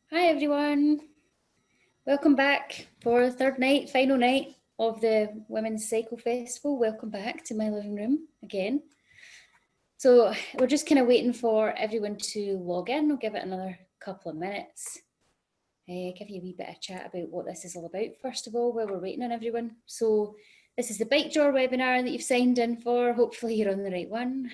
Hi everyone, welcome back for the third night, final night of the Women's Cycle Festival. Welcome back to my living room again. So we're just kind of waiting for everyone to log in. I'll give it another couple of minutes. Give you a wee bit of chat about what this is all about first of all while we're waiting on everyone. So this is the Bikejor webinar that you've signed in for. Hopefully you're on the right one.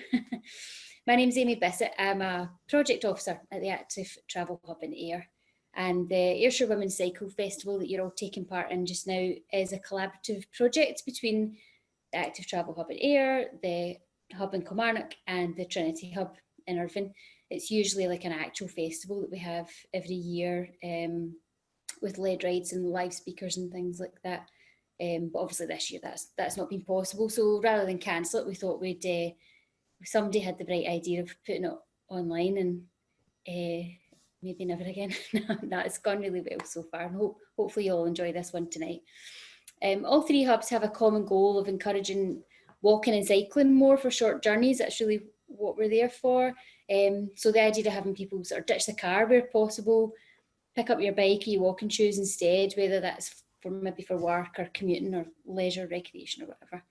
My name's Amy Bissett. I'm a project officer at the Active Travel Hub in Ayr. And the Ayrshire Women's Cycle Festival that you're all taking part in just now is a collaborative project between the Active Travel Hub in Ayr, the Hub in Kilmarnock and the Trinity Hub in Irvine. It's usually like an actual festival that we have every year with lead rides and live speakers and things like that. But obviously this year that's not been possible. So rather than cancel it, we thought we'd, somebody had the bright idea of putting it online and maybe never again. No, it's gone really well so far, and hopefully you'll enjoy this one tonight. All three hubs have a common goal of encouraging walking and cycling more for short journeys. That's really what we're there for. So the idea of having people sort of ditch the car where possible, pick up your bike or your walking shoes instead, whether that's maybe for work or commuting or leisure, recreation or whatever.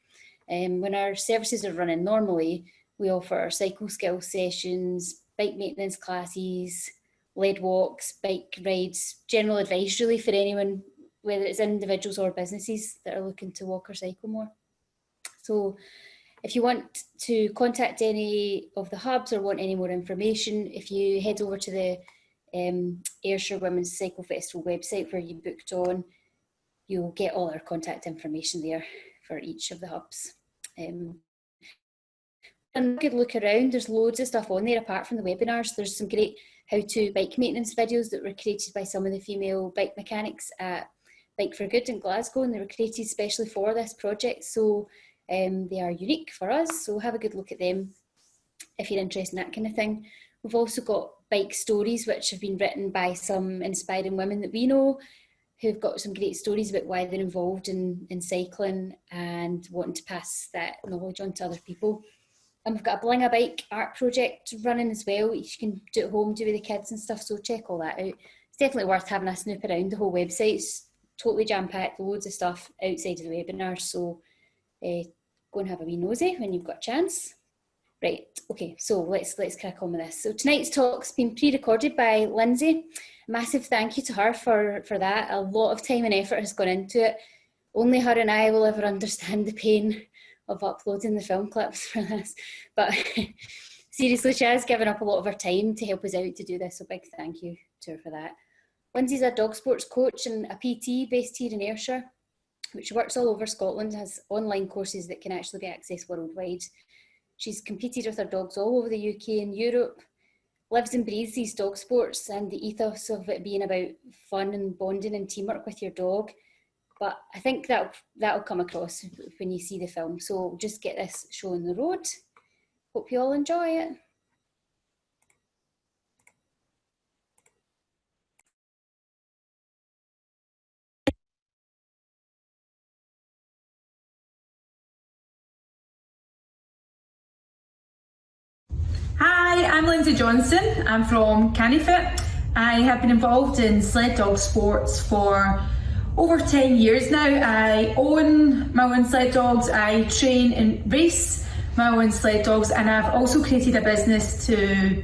When our services are running normally, we offer cycle skill sessions, bike maintenance classes, lead walks, bike rides, general advice really for anyone, whether it's individuals or businesses that are looking to walk or cycle more. So if you want to contact any of the hubs or want any more information, if you head over to the Ayrshire Women's Cycle Festival website where you booked on, you'll get all our contact information there for each of the hubs. And a good look around, there's loads of stuff on there apart from the webinars. There's some great how-to bike maintenance videos that were created by some of the female bike mechanics at Bike for Good in Glasgow, and they were created especially for this project, so they are unique for us, so have a good look at them if you're interested in that kind of thing. We've also got bike stories which have been written by some inspiring women that we know who've got some great stories about why they're involved in cycling and wanting to pass that knowledge on to other people. And we've got a Bling a Bike art project running as well, which you can do at home, do with the kids and stuff, so check all that out. It's definitely worth having a snoop around the whole website. It's totally jam-packed, loads of stuff outside of the webinar, so go and have a wee nosy when you've got a chance. Right, okay, so let's crack on with this. So tonight's talk's been pre-recorded by Lindsay. Massive thank you to her for that. A lot of time and effort has gone into it. Only her and I will ever understand the pain of uploading the film clips for this, but seriously, she has given up a lot of her time to help us out to do this, so big thank you to her for that. Lindsay's a dog sports coach and a PT based here in Ayrshire, which works all over Scotland, has online courses that can actually be accessed worldwide. She's competed with her dogs all over the UK and Europe, lives and breathes these dog sports and the ethos of it being about fun and bonding and teamwork with your dog. But I think that'll come across when you see the film. So just get this show on the road. Hope you all enjoy it. Hi, I'm Lindsay Johnson. I'm from Cani-Fit. I have been involved in sled dog sports for over 10 years now. I own my own sled dogs, I train and race my own sled dogs, and I've also created a business to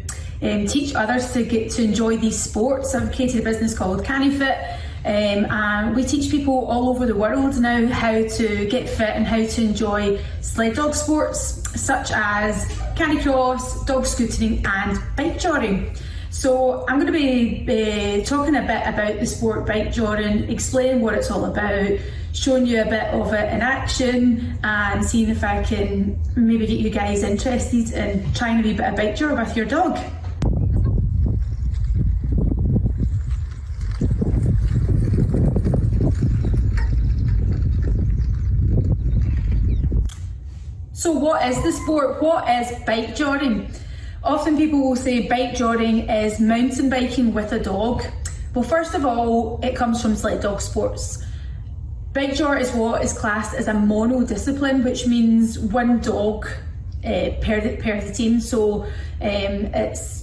teach others to get to enjoy these sports. I've created a business called Cani-Fit, and we teach people all over the world now how to get fit and how to enjoy sled dog sports such as canicross, dog scootering and bikejoring. So I'm going to be talking a bit about the sport bikejoring, explaining what it's all about, showing you a bit of it in action and seeing if I can maybe get you guys interested in trying a wee bit of bikejor with your dog. So what is the sport? What is bikejoring? Often people will say bikejoring is mountain biking with a dog. Well, first of all, it comes from sled dog sports. Bikejor is what is classed as a monodiscipline, which means one dog per the team. So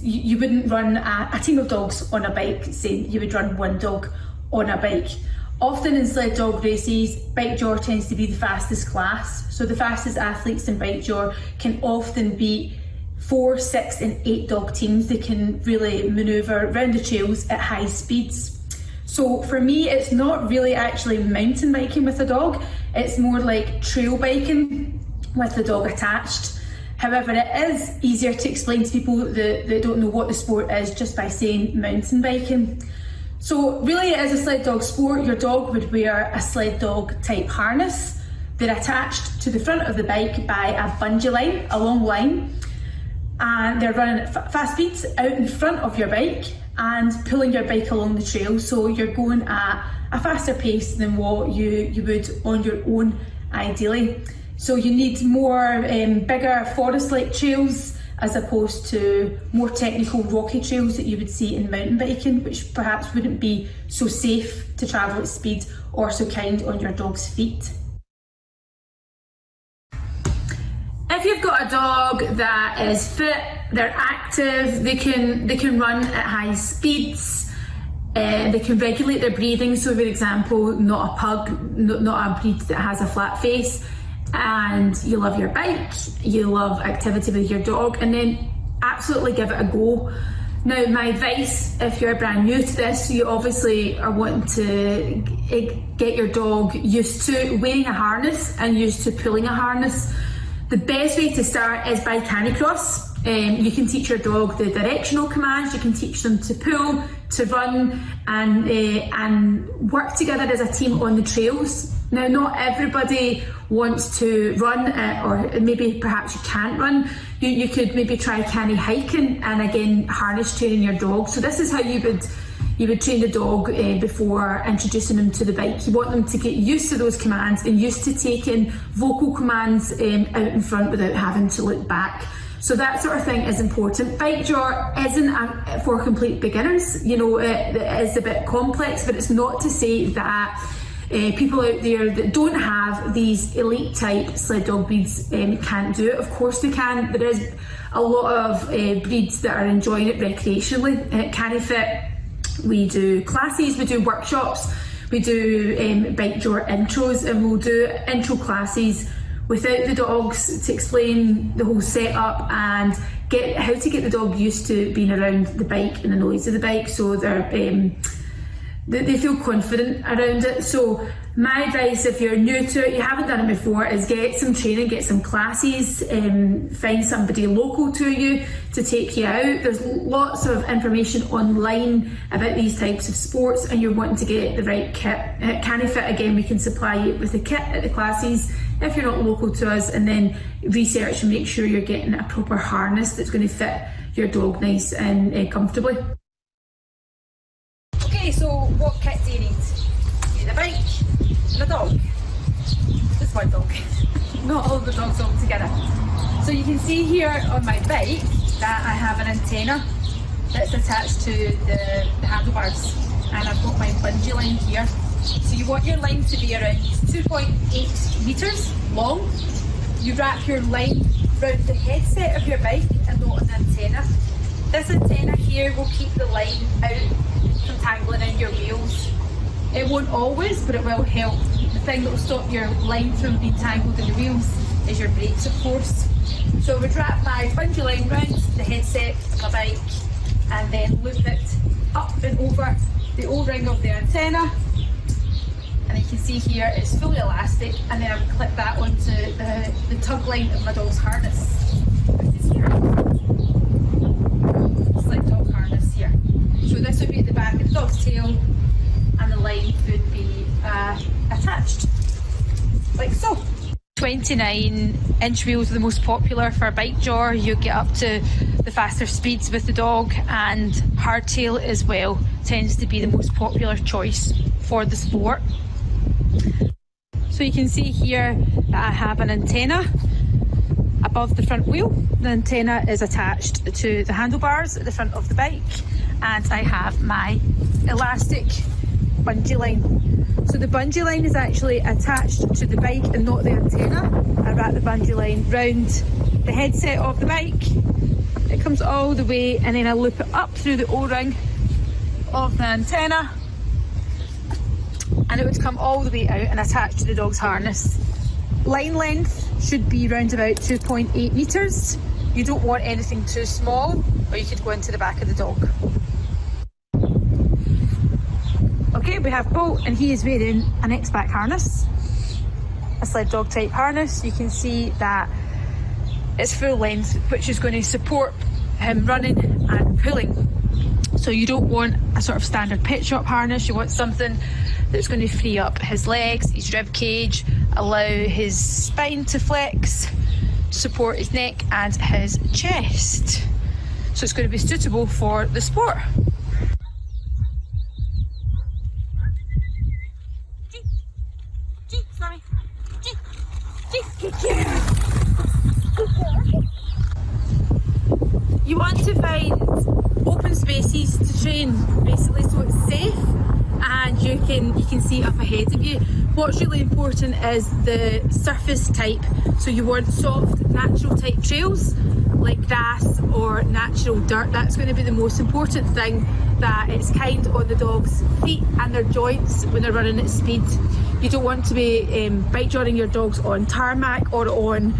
you wouldn't run a team of dogs on a bike, say you would run one dog on a bike. Often in sled dog races, Bikejor tends to be the fastest class. So the fastest athletes in Bikejor can often beat 4, 6 and 8 dog teams. They can really manoeuvre around the trails at high speeds. So for me, it's not really actually mountain biking with a dog, it's more like trail biking with the dog attached. However, it is easier to explain to people that don't know what the sport is just by saying mountain biking. So really it is a sled dog sport. Your dog would wear a sled dog type harness. They're attached to the front of the bike by a bungee line, a long line, and they're running at fast speeds out in front of your bike and pulling your bike along the trail. So you're going at a faster pace than what you would on your own ideally. So you need more bigger forest-like trails as opposed to more technical rocky trails that you would see in mountain biking, which perhaps wouldn't be so safe to travel at speed or so kind on your dog's feet. If you've got a dog that is fit, they're active, they can run at high speeds, they can regulate their breathing. So for example, not a pug, not a breed that has a flat face, and you love your bike, you love activity with your dog, and then absolutely give it a go. Now, my advice, if you're brand new to this, you obviously are wanting to get your dog used to wearing a harness and used to pulling a harness. The best way to start is by Canicross. You can teach your dog the directional commands, you can teach them to pull, to run, and work together as a team on the trails. Now, not everybody wants to run, or maybe perhaps you can't run. You could maybe try Cani hiking and again harness training your dog. So this is how you would train the dog before introducing them to the bike. You want them to get used to those commands and used to taking vocal commands out in front without having to look back. So that sort of thing is important. Bikejor isn't for complete beginners. You know, it is a bit complex, but it's not to say that people out there that don't have these elite type sled dog breeds can't do it. Of course they can. There is a lot of breeds that are enjoying it recreationally. At Cani-Fit, we do classes, we do workshops, we do Bikejor intros, and we'll do intro classes without the dogs to explain the whole setup and how to get the dog used to being around the bike and the noise of the bike, so they feel confident around it. So my advice, if you're new to it, you haven't done it before, is get some training, get some classes, find somebody local to you to take you out. There's lots of information online about these types of sports, and you're wanting to get the right kit. At Cani-Fit, again, we can supply you with the kit at the classes if you're not local to us, and then research and make sure you're getting a proper harness that's going to fit your dog nice and comfortably. Okay, so what kit do you need? You need a bike and a dog. Just one dog, not all the dogs all together. So you can see here on my bike that I have an antenna that's attached to the handlebars, and I've got my bungee line here. So you want your line to be around 2.8 metres long. You wrap your line around the headset of your bike and not an antenna. This antenna here will keep the line out from tangling in your wheels. It won't always, but it will help. The thing that will stop your line from being tangled in your wheels is your brakes, of course. So I would wrap my bungee line round the headset of my bike and then loop it up and over the O-ring of the antenna. And you can see here it's fully elastic, and then I would clip that onto the tug line of my dog's harness, which is here. Sled dog harness here. So this would be at the back of the dog's tail, and the line would be attached, like so. 29-inch wheels are the most popular for Bikejor. You get up to the faster speeds with the dog, and hardtail as well tends to be the most popular choice for the sport. So you can see here that I have an antenna above the front wheel. The antenna is attached to the handlebars at the front of the bike, and I have my elastic bungee line. So the bungee line is actually attached to the bike and not the antenna. I wrap the bungee line round the headset of the bike. It comes all the way, and then I loop it up through the O-ring of the antenna, and it would come all the way out and attach to the dog's harness. Line length should be around about 2.8 metres. You don't want anything too small, or you could go into the back of the dog. Okay, we have Bolt, and he is wearing an X-back harness, a sled dog type harness. You can see that it's full length, which is going to support him running and pulling. So you don't want a sort of standard pit shop harness. You want something that's going to free up his legs, his rib cage, allow his spine to flex, support his neck and his chest. So it's going to be suitable for the sport. You want to find open spaces to train, basically, so it's safe and you can see up ahead of you. What's really important is the surface type. So you want soft, natural type trails like grass or natural dirt. That's going to be the most important thing, that it's kind on the dog's feet and their joints when they're running at speed. You don't want to be bike-joring your dogs on tarmac or on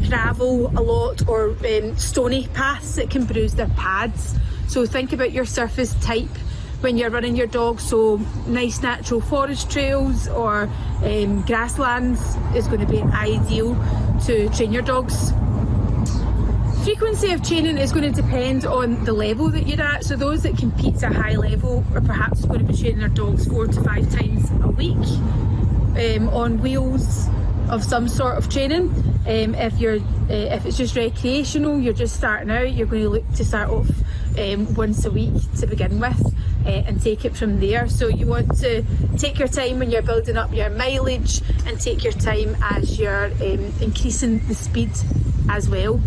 gravel a lot, or stony paths that can bruise their pads. So think about your surface type when you're running your dog. So nice natural forest trails or grasslands is going to be ideal to train your dogs. Frequency of training is going to depend on the level that you're at. So those that compete at a high level are perhaps going to be training their dogs 4 to 5 times a week on wheels of some sort of training. If it's just recreational, you're just starting out, you're going to look to start off once a week to begin with, and take it from there. So you want to take your time when you're building up your mileage, and take your time as you're increasing the speed as well.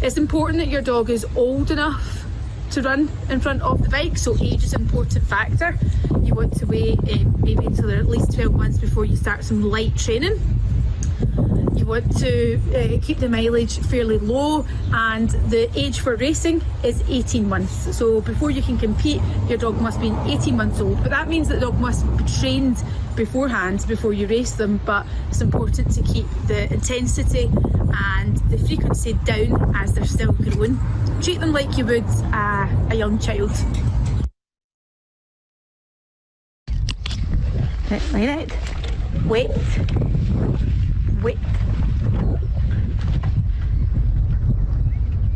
It's important that your dog is old enough to run in front of the bike, so age is an important factor. You want to wait maybe until they're at least 12 months before you start some light training. You want to keep the mileage fairly low, and the age for racing is 18 months. So before you can compete, your dog must be 18 months old, but that means that the dog must be trained beforehand before you race them. But it's important to keep the intensity and the frequency down as they're still growing. Treat them like you would a young child. Line out. Wait. Wait.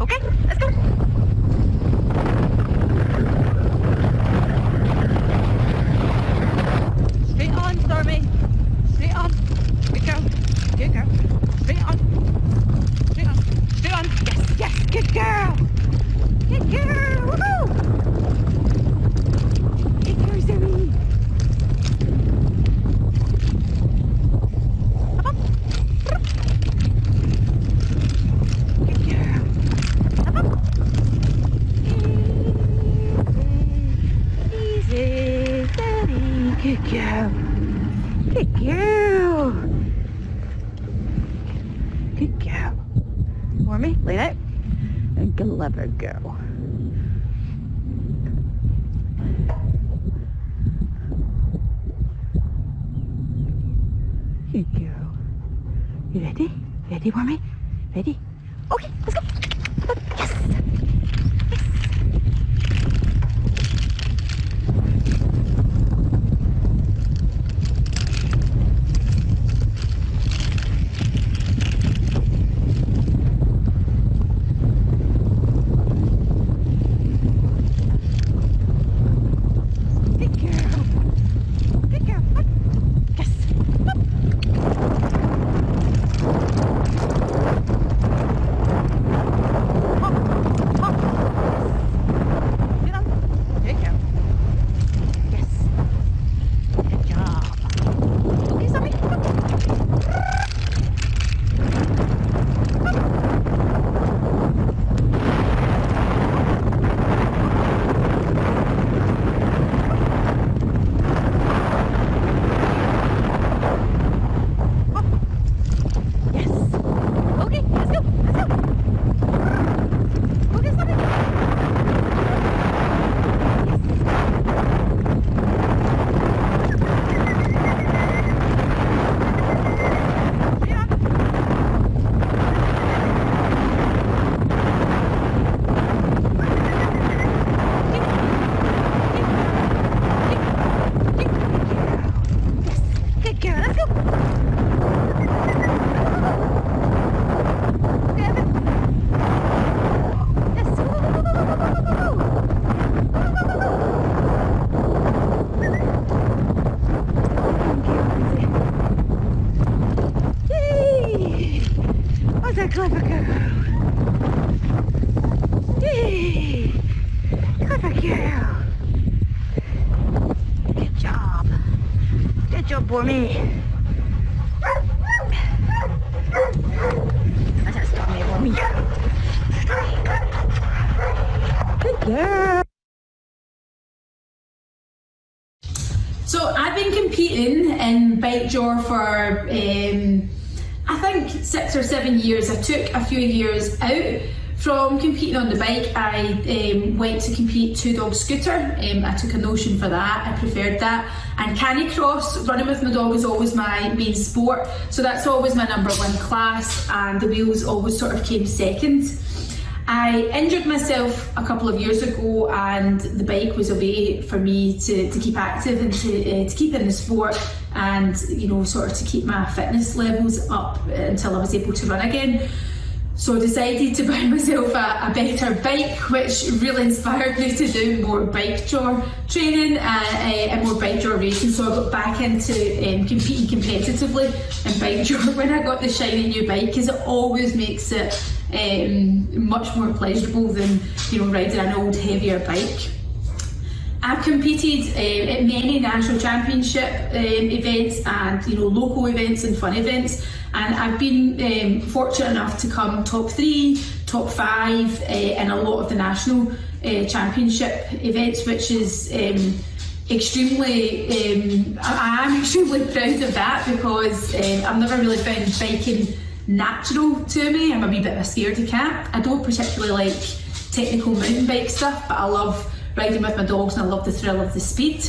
Okay, let's go. Straight on, Stormi. Straight on. Good girl. Good girl. Straight on. Straight on. Straight on. Yes, yes. Good girl. Good girl. Woohoo! Good girl, Stormi. Good girl. Good girl. Good girl. For me, lay out. And clever girl. Good girl. You ready? Ready for me? Ready? Okay, let's go. Yes. clever girl. Yay! Clever girl. Good job. Good job, Stormi. That's Stormi, Stormi. Good girl. So I've been competing in Bikejor for I think 6 or 7 years. I took a few years out from competing on the bike. I went to compete two-dog scooter. I took a notion for that. I preferred that. And Canicross, running with my dog, is always my main sport. So that's always my #1 class, and the wheels always sort of came second. I injured myself a couple of years ago, and the bike was a way for me to keep active and to keep in the sport, and sort of to keep my fitness levels up until I was able to run again. So I decided to buy myself a better bike, which really inspired me to do more Bikejor training and more Bikejor racing. So I got back into competing competitively in Bikejor when I got the shiny new bike, because it always makes it much more pleasurable than riding an old heavier bike. I've competed at many national championship events and local events and fun events, and I've been fortunate enough to come top 3, top 5 in a lot of the national championship events, which is extremely, I am extremely proud of that, because I've never really found biking natural to me. I'm a wee bit of a scaredy cat. I don't particularly like technical mountain bike stuff, but I love riding with my dogs and I love the thrill of the speed.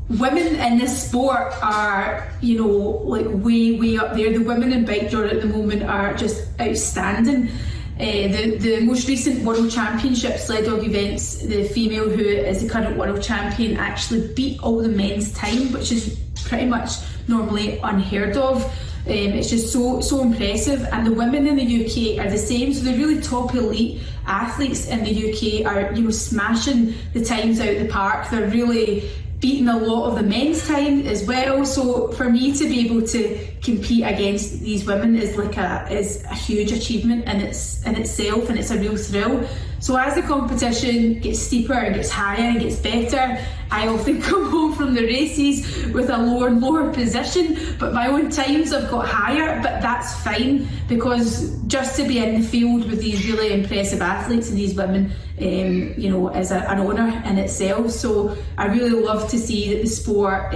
Women in this sport are, like way up there. The women in Bikejor at the moment are just outstanding. The most recent World Championship sled dog events, the female who is the current world champion actually beat all the men's time, which is pretty much normally unheard of. It's just so impressive, and the women in the UK are the same. So the really top elite athletes in the UK are smashing the times out the park. They're really beating a lot of the men's time as well. So for me to be able to compete against these women is a huge achievement in itself, and it's a real thrill. So as the competition gets steeper and gets higher and gets better, I often come home from the races with a lower and lower position, but my own times have got higher, but that's fine, because just to be in the field with these really impressive athletes and these women, is an honour in itself. So I really love to see that the sport,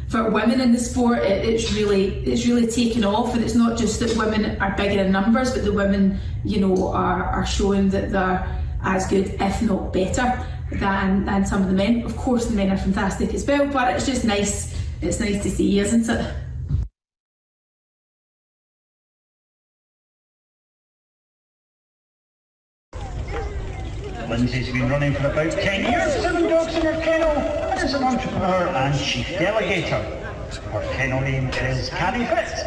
for women in the sport, it's really taken off, and it's not just that women are bigger in numbers, but the women, are showing that they're as good, if not better, than some of the men. Of course, the men are fantastic as well, but it's just nice. It's nice to see, isn't it? Lindsay's been running for about 10 years, 7 dogs in her kennel, and is an entrepreneur and chief delegator. Her kennel name is Cani-Fit.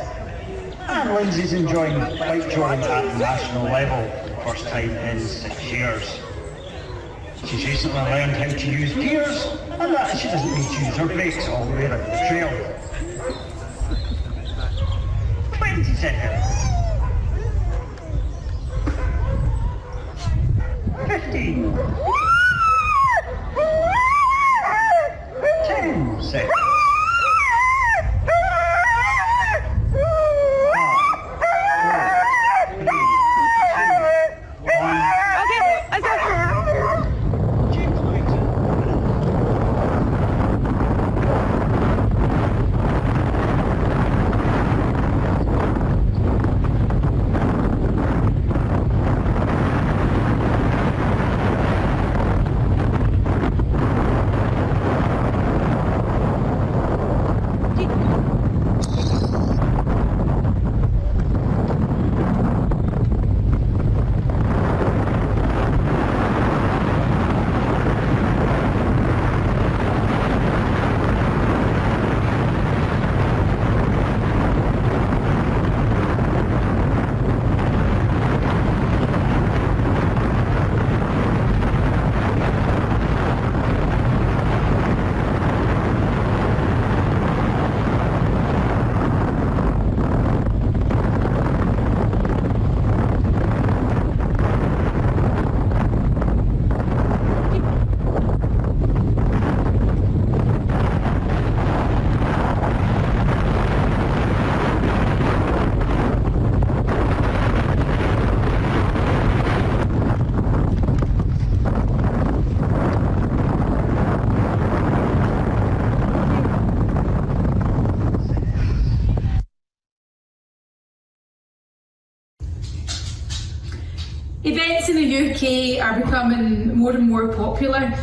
And Lindsay's enjoying Bikejoring at the national level for the first time in 6 years. She's recently learned how to use gears, and that she doesn't need to use her brakes all the way around the trail. 20 seconds. 15. 10 seconds. 5, 4, 3, 2, 1. Events in the UK are becoming more and more popular.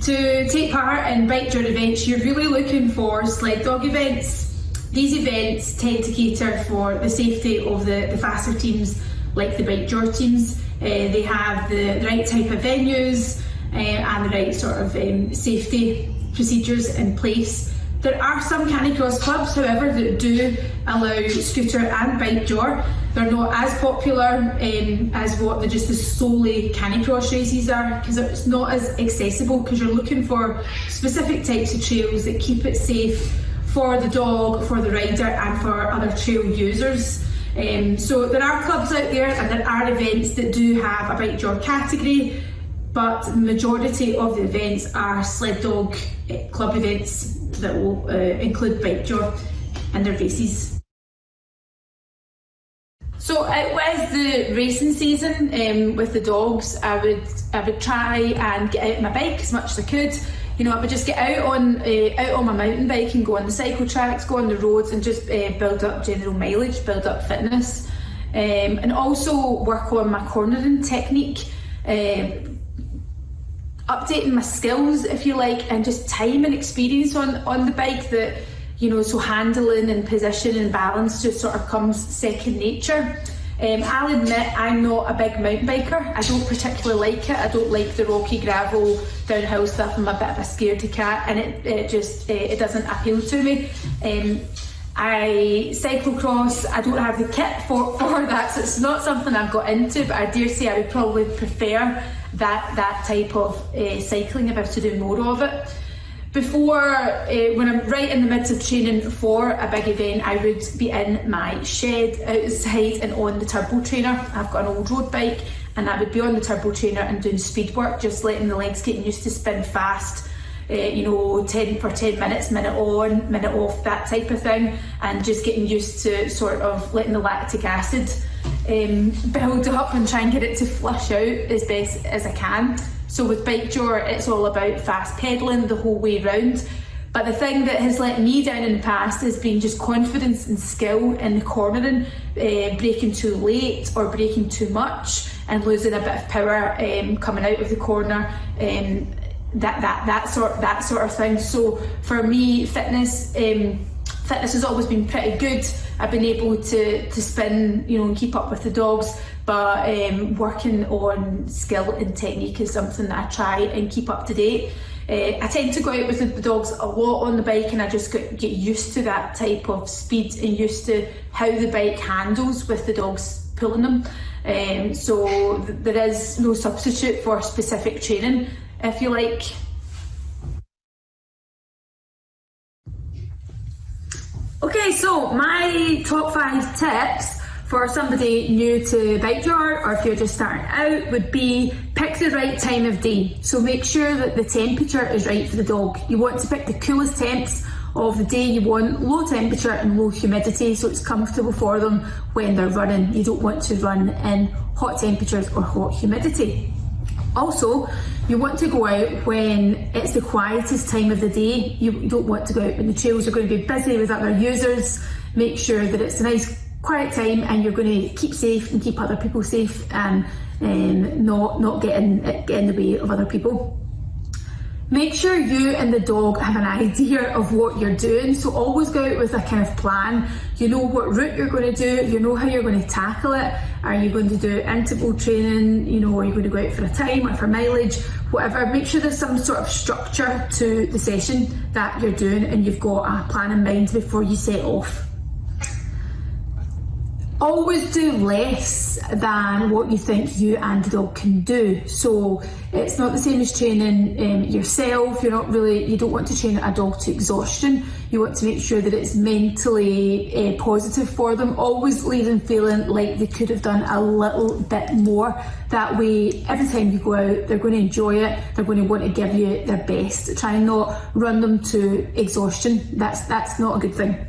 To take part in Bikejor events, you're really looking for sled dog events. These events tend to cater for the safety of the faster teams, like the Bikejor teams. They have the right type of venues and the right sort of safety procedures in place. There are some Canicross clubs, however, that do allow scooter and Bikejor. They're not as popular as what just the solely Canicross races are, because it's not as accessible, because you're looking for specific types of trails that keep it safe for the dog, for the rider and for other trail users. So there are clubs out there and there are events that do have a Bikejor category, but the majority of the events are sled dog club events that will include Bikejor and their races. So with the racing season with the dogs, I would try and get out on my bike as much as I could. You know, I would just get out on my mountain bike and go on the cycle tracks, go on the roads, and just build up general mileage, build up fitness, and also work on my cornering technique, updating my skills, if you like, and just time and experience on the bike. That, you know, so handling and position and balance just sort of comes second nature. I'll admit I'm not a big mountain biker. I don't particularly like it. I don't like the rocky gravel downhill stuff. I'm a bit of a scaredy cat, and it doesn't appeal to me. I cyclocross. I don't have the kit for that, so it's not something I've got into, but I dare say I would probably prefer that type of cycling if I was to do more of it. Before, when I'm right in the midst of training for a big event, I would be in my shed outside and on the turbo trainer. I've got an old road bike, and I would be on the turbo trainer and doing speed work, just letting the legs get used to spin fast, you know, 10 minutes, minute on, minute off, that type of thing, and just getting used to sort of letting the lactic acid build up and try and get it to flush out as best as I can. So with Bikejor, it's all about fast pedalling the whole way round. But the thing that has let me down in the past has been just confidence and skill in the cornering, braking too late or braking too much and losing a bit of power coming out of the corner, that sort of thing. So for me, fitness has always been pretty good. I've been able to spin, you know, and keep up with the dogs, but working on skill and technique is something that I try and keep up to date. I tend to go out with the dogs a lot on the bike, and I just get used to that type of speed and used to how the bike handles with the dogs pulling them. So there is no substitute for specific training, if you like. Okay, so my top 5 tips for somebody new to Bikejor, or if you're just starting out, would be pick the right time of day. So make sure that the temperature is right for the dog. You want to pick the coolest temps of the day. You want low temperature and low humidity, so it's comfortable for them when they're running. You don't want to run in hot temperatures or hot humidity. Also, you want to go out when it's the quietest time of the day. You don't want to go out when the trails are going to be busy with other users. Make sure that it's a nice quiet time and you're going to keep safe and keep other people safe, and not get in the way of other people. Make sure you and the dog have an idea of what you're doing. So always go out with a kind of plan. You know what route you're going to do, you know how you're going to tackle it. Are you going to do interval training? You know, are you going to go out for a time or for mileage? Whatever, make sure there's some sort of structure to the session that you're doing and you've got a plan in mind before you set off. Always do less than what you think you and the dog can do. So it's not the same as training yourself. You don't want to train a dog to exhaustion. You want to make sure that it's mentally positive for them. Always leave them feeling like they could have done a little bit more. That way, every time you go out, they're going to enjoy it. They're going to want to give you their best. Try and not run them to exhaustion. That's not a good thing.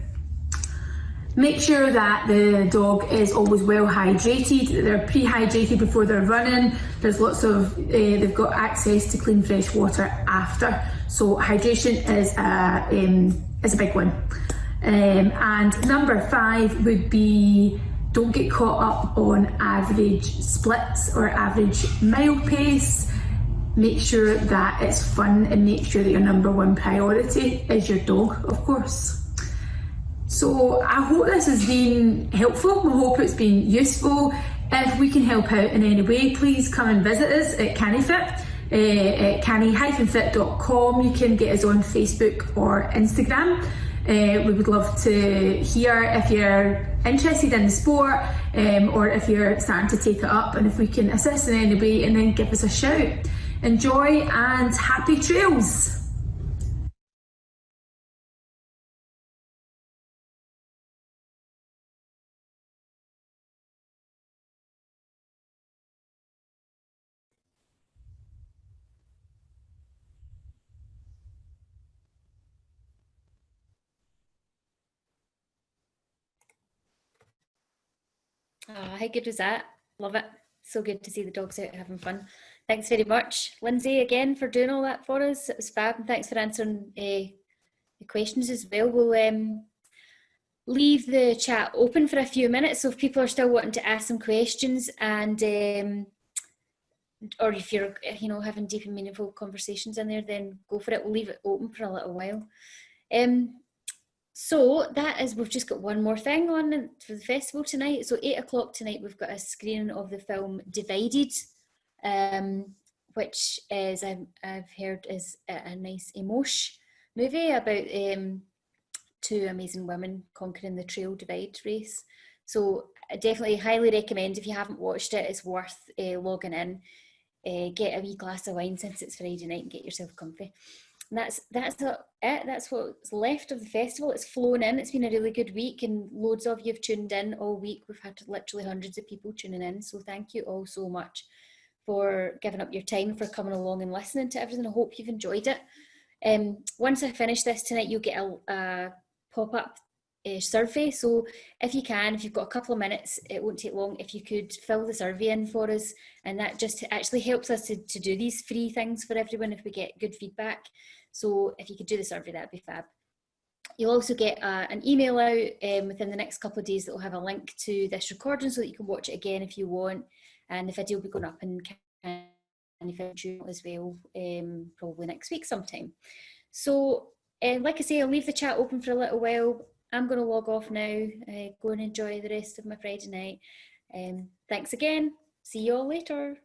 Make sure that the dog is always well hydrated, that they're pre-hydrated before they're running. There's lots of, they've got access to clean fresh water after. So hydration is a big one. And number 5 would be Don't get caught up on average splits or average mile pace. Make sure that it's fun and make sure that your number one priority is your dog, of course. So I hope this has been helpful. I hope it's been useful. If we can help out in any way, please come and visit us at Cani-Fit, at cani-fit.com. You can get us on Facebook or Instagram. We would love to hear if you're interested in the sport, or if you're starting to take it up, and if we can assist in any way, and then give us a shout. Enjoy and happy trails! Oh, how good was that? Love it. So good to see the dogs out having fun. Thanks very much, Lindsay, again for doing all that for us. It was fab, and thanks for answering the questions as well. We'll leave the chat open for a few minutes, so if people are still wanting to ask some questions, and or if you're having deep and meaningful conversations in there, then go for it. We'll leave it open for a little while. So that is, we've just got one more thing on for the festival tonight. So 8 o'clock tonight, we've got a screening of the film Divided, which is, I've heard, is a nice emotion movie about two amazing women conquering the Trail Divide race. So I definitely highly recommend, if you haven't watched it, it's worth logging in. Get a wee glass of wine since it's Friday night and get yourself comfy. And that's what's left of the festival. It's flown in. It's been a really good week, and loads of you have tuned in all week. We've had literally hundreds of people tuning in, so thank you all so much for giving up your time, for coming along and listening to everything. I hope you've enjoyed it. Once I finish this tonight, you'll get a pop-up survey, so if you've got a couple of minutes, it won't take long, if you could fill the survey in for us, and that just actually helps us to do these free things for everyone if we get good feedback. So if you could do the survey, that'd be fab. You'll also get an email out within the next couple of days that will have a link to this recording so that you can watch it again if you want, and the video will be going up in Cani-Fit as well, probably next week sometime. So like I say, I'll leave the chat open for a little while. I'm going to log off now, go and enjoy the rest of my Friday night. Thanks again. See you all later.